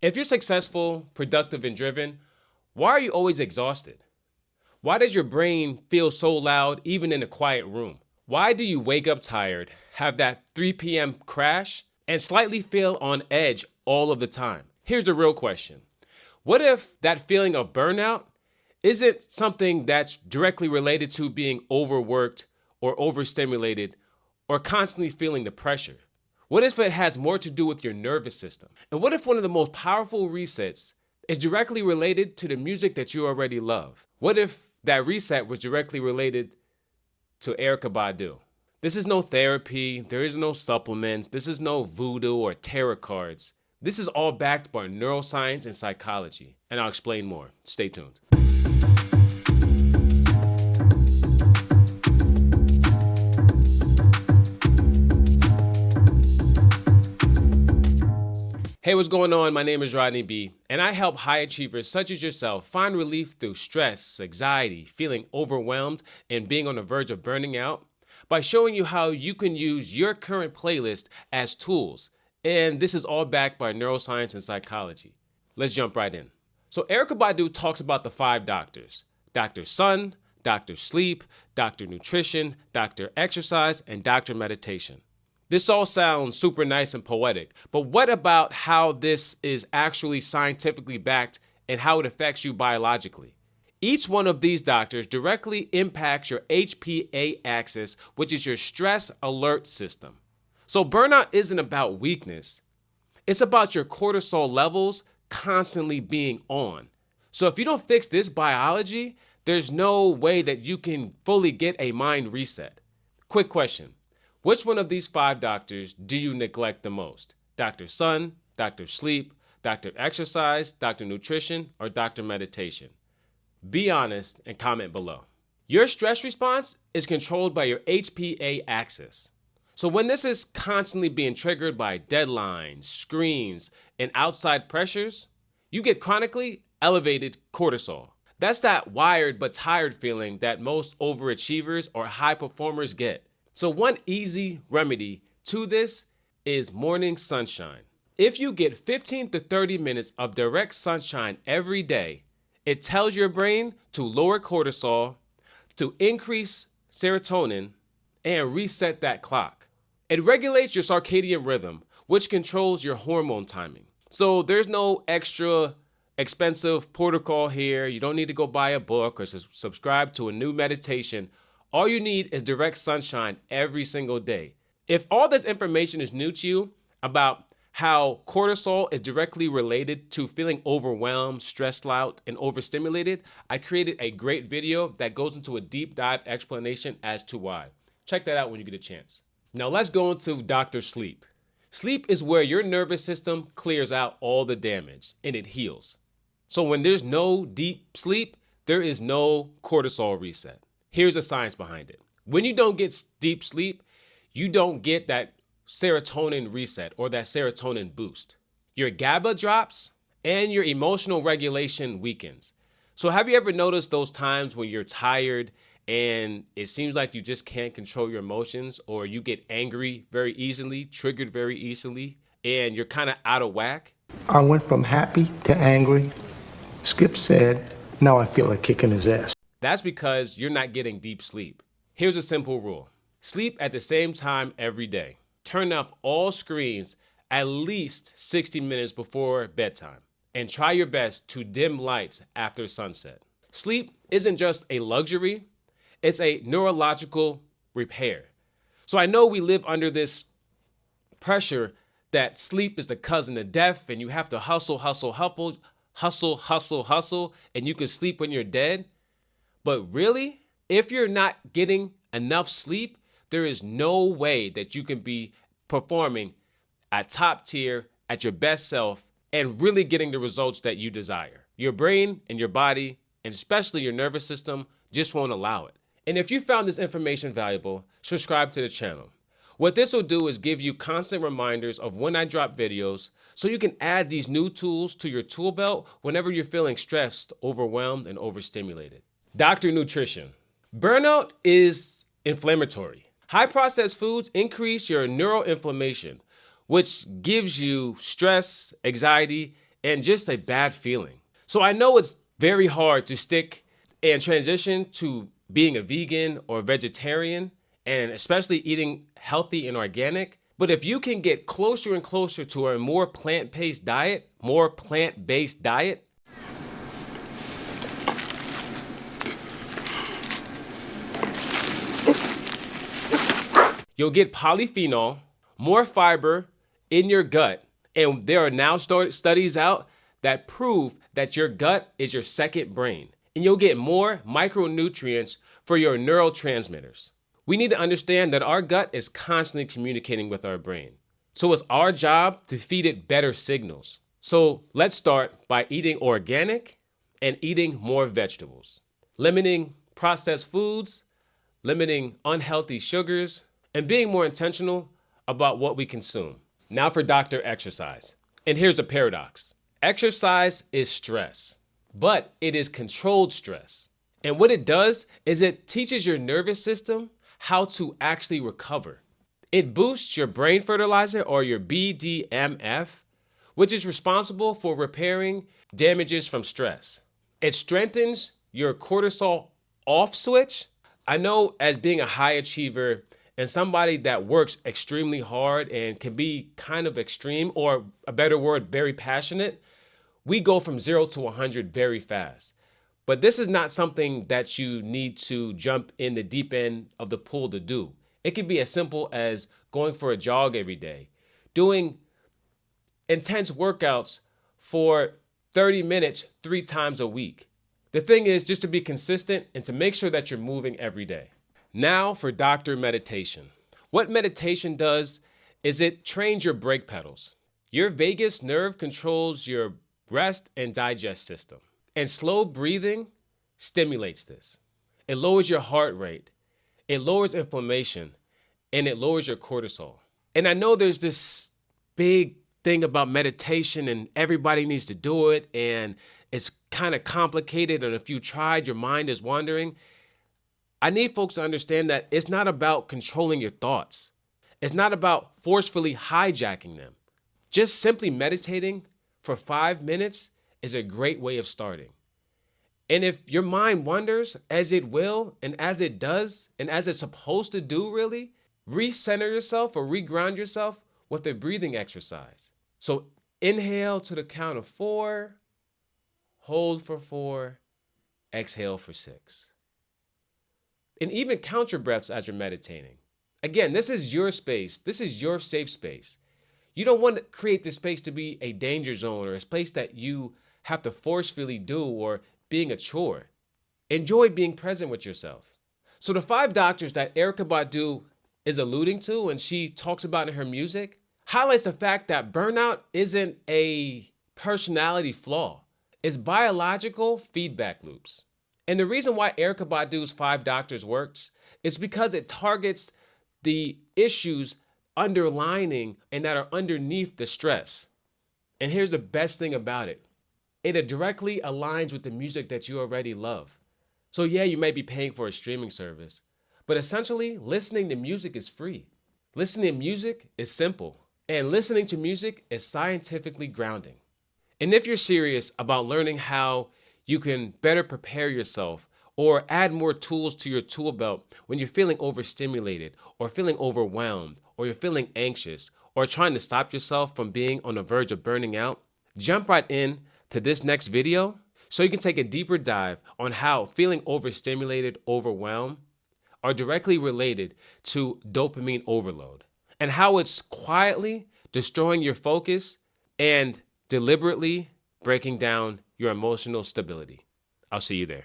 If you're successful, productive, and driven, why are you always exhausted? Why does your brain feel so loud even in a quiet room? Why do you wake up tired, have that 3 p.m. crash, and slightly feel on edge all of the time? Here's the real question. What if that feeling of burnout isn't something that's directly related to being overworked or overstimulated or constantly feeling the pressure? What if it has more to do with your nervous system? And what if one of the most powerful resets is directly related to the music that you already love? What if that reset was directly related to Erykah Badu? This is no therapy, there is no supplements, this is no voodoo or tarot cards. This is all backed by neuroscience and psychology, and I'll explain more. Stay tuned. Hey, what's going on? My name is Rodney B, and I help high achievers such as yourself find relief through stress, anxiety, feeling overwhelmed, and being on the verge of burning out by showing you how you can use your current playlist as tools. And this is all backed by neuroscience and psychology. Let's jump right in. So Erykah Badu talks about the 5 doctors: Dr. Sun, Dr. Sleep, Dr. Nutrition, Dr. Exercise, and Dr. Meditation. This all sounds super nice and poetic, but what about how this is actually scientifically backed and how it affects you biologically? Each one of these doctors directly impacts your HPA axis, which is your stress alert system. So burnout isn't about weakness. It's about your cortisol levels constantly being on. So if you don't fix this biology, there's no way that you can fully get a mind reset. Quick question. Which one of these 5 doctors do you neglect the most? Dr. Sun, Dr. Sleep, Dr. Exercise, Dr. Nutrition, or Dr. Meditation? Be honest and comment below. Your stress response is controlled by your HPA axis. So when this is constantly being triggered by deadlines, screens, and outside pressures, you get chronically elevated cortisol. That's that wired but tired feeling that most overachievers or high performers get. So one easy remedy to this is morning sunshine. If you get 15 to 30 minutes of direct sunshine every day, it tells your brain to lower cortisol, to increase serotonin, and reset that clock. It regulates your circadian rhythm, which controls your hormone timing. So there's no extra expensive protocol here. You don't need to go buy a book or subscribe to a new meditation. All you need is direct sunshine every single day. If all this information is new to you about how cortisol is directly related to feeling overwhelmed, stressed out, and overstimulated, I created a great video that goes into a deep dive explanation as to why. Check that out when you get a chance. Now let's go into Dr. Sleep. Sleep is where your nervous system clears out all the damage and it heals. So when there's no deep sleep, there is no cortisol reset. Here's the science behind it. When you don't get deep sleep, you don't get that serotonin reset or that serotonin boost. Your GABA drops and your emotional regulation weakens. So have you ever noticed those times when you're tired and it seems like you just can't control your emotions, or you get angry very easily, triggered very easily, and you're kind of out of whack? I went from happy to angry. Skip said, now I feel like kicking his ass. That's because you're not getting deep sleep. Here's a simple rule. Sleep at the same time every day. Turn off all screens at least 60 minutes before bedtime. And try your best to dim lights after sunset. Sleep isn't just a luxury, it's a neurological repair. So I know we live under this pressure that sleep is the cousin of death and you have to hustle, and you can sleep when you're dead. But really, if you're not getting enough sleep, there is no way that you can be performing at top tier, at your best self, and really getting the results that you desire. Your brain and your body, and especially your nervous system, just won't allow it. And if you found this information valuable, subscribe to the channel. What this will do is give you constant reminders of when I drop videos, so you can add these new tools to your tool belt whenever you're feeling stressed, overwhelmed, and overstimulated. Dr. Nutrition. Burnout is inflammatory. High processed foods increase your neuroinflammation, which gives you stress, anxiety, and just a bad feeling. So I know it's very hard to stick and transition to being a vegan or vegetarian, and especially eating healthy and organic. But if you can get closer and closer to a more plant-based diet, you'll get polyphenol, more fiber in your gut. And there are now studies out that prove that your gut is your second brain. And you'll get more micronutrients for your neurotransmitters. We need to understand that our gut is constantly communicating with our brain. So it's our job to feed it better signals. So let's start by eating organic and eating more vegetables, limiting processed foods, limiting unhealthy sugars, and being more intentional about what we consume. Now for Dr. Exercise. And here's a paradox. Exercise is stress, but it is controlled stress. And what it does is it teaches your nervous system how to actually recover. It boosts your brain fertilizer, or your BDMF, which is responsible for repairing damages from stress. It strengthens your cortisol off switch. I know, as being a high achiever and somebody that works extremely hard and can be kind of extreme, or a better word, very passionate, we go from 0 to 100 very fast. But this is not something that you need to jump in the deep end of the pool to do. It can be as simple as going for a jog every day, doing intense workouts for 30 minutes 3 times a week. The thing is just to be consistent and to make sure that you're moving every day. Now for Dr. Meditation. What meditation does is it trains your brake pedals. Your vagus nerve controls your rest and digest system. And slow breathing stimulates this. It lowers your heart rate, it lowers inflammation, and it lowers your cortisol. And I know there's this big thing about meditation and everybody needs to do it, and it's kind of complicated, and if you tried, your mind is wandering. I need folks to understand that it's not about controlling your thoughts. It's not about forcefully hijacking them. Just simply meditating for 5 minutes is a great way of starting. And if your mind wanders, as it will, and as it does, and as it's supposed to do really, recenter yourself or reground yourself with a breathing exercise. So inhale to the count of 4, hold for 4, exhale for 6. And even count your breaths as you're meditating. Again, this is your space. This is your safe space. You don't want to create this space to be a danger zone or a space that you have to forcefully do, or being a chore. Enjoy being present with yourself. So the 5 doctors that Erykah Badu is alluding to when she talks about in her music highlights the fact that burnout isn't a personality flaw. It's biological feedback loops. And the reason why Erykah Badu's 5 doctors works is because it targets the issues underlining and that are underneath the stress. And here's the best thing about it. It directly aligns with the music that you already love. So yeah, you may be paying for a streaming service, but essentially listening to music is free. Listening to music is simple, and listening to music is scientifically grounding. And if you're serious about learning how you can better prepare yourself or add more tools to your tool belt when you're feeling overstimulated or feeling overwhelmed or you're feeling anxious or trying to stop yourself from being on the verge of burning out, jump right in to this next video so you can take a deeper dive on how feeling overstimulated, overwhelmed are directly related to dopamine overload and how it's quietly destroying your focus and deliberately breaking down your emotional stability. I'll see you there.